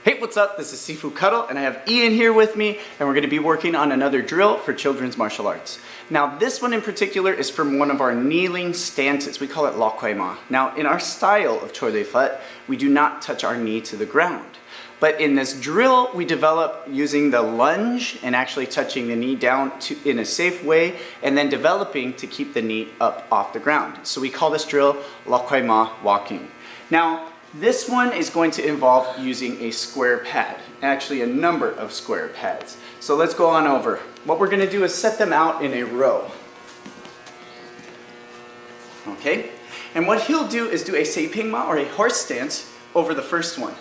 Hey, what's up? This is Sifu Cuddle, and I have Ian here with me, and we're going to be working on another drill for children's martial arts. Now, this one in particular is from one of our kneeling stances. We call it Imma. Now, in our style of Choi Fut, we do not touch our knee to the ground. But in this drill, we develop using the lunge and actually touching the knee down in a safe way, and then developing to keep the knee up off the ground. So we call this drill Imma Walking. Now, this one is going to involve using a square pad, actually a number of square pads. So let's go on over. What we're going to do is set them out in a row. Okay? And what he'll do is do a seipingma, or a horse stance, over the first one.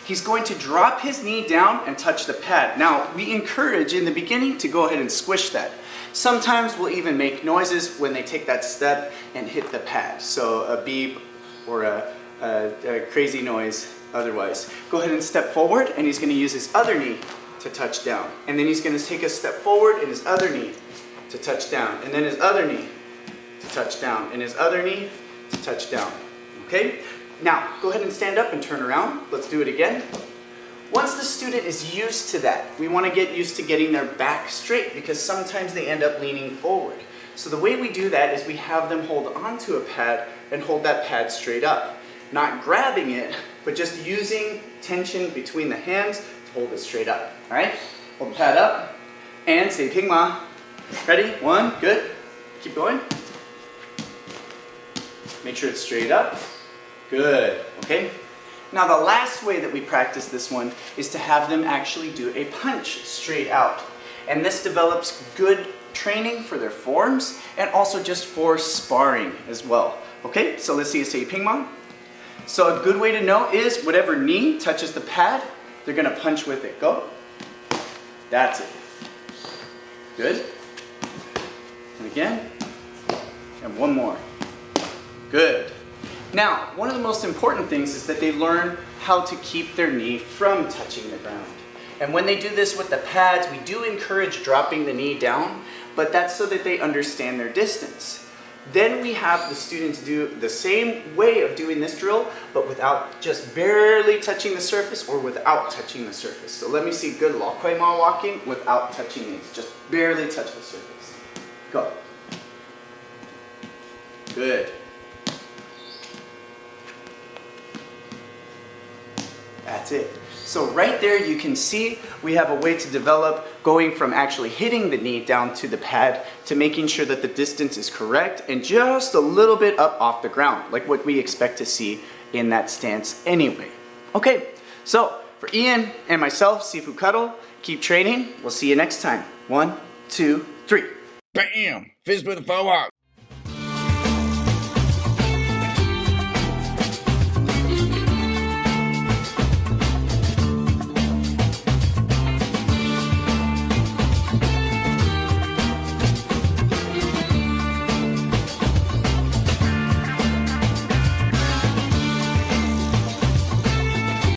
He's going to drop his knee down and touch the pad. Now, we encourage in the beginning to go ahead and squish that. Sometimes we'll even make noises when they take that step and hit the pad. So a beep or a crazy noise otherwise. Go ahead and step forward, and he's going to use his other knee to touch down. And then he's going to take a step forward and his other knee to touch down. And then his other knee to touch down. And his other knee to touch down. Okay? Now, go ahead and stand up and turn around. Let's do it again. Once the student is used to that, we want to get used to getting their back straight, because sometimes they end up leaning forward. So the way we do that is we have them hold onto a pad and hold that pad straight up. Not grabbing it, but just using tension between the hands to hold it straight up. All right? Hold the pad up and say pingma. Ready? One, good. Keep going. Make sure it's straight up. Good. Okay? Now the last way that we practice this one is to have them actually do a punch straight out. And this develops good training for their forms and also just for sparring as well. Okay? So let's see a say pingma. So a good way to know is whatever knee touches the pad, they're going to punch with it. Go. That's it. Good. And again. And one more. Good. Now, one of the most important things is that they learn how to keep their knee from touching the ground. And when they do this with the pads, we do encourage dropping the knee down, but that's so that they understand their distance. Then we have the students do the same way of doing this drill, but without just barely touching the surface or without touching the surface. So let me see good Imma walking without touching it. Just barely touch the surface. Go. Good. That's it. So right there you can see we have a way to develop going from actually hitting the knee down to the pad to making sure that the distance is correct and just a little bit up off the ground, like what we expect to see in that stance anyway. Okay, so for Ian and myself, Sifu Cuddle, keep training. We'll see you next time. 1, 2, 3. Bam! Fist with a forward.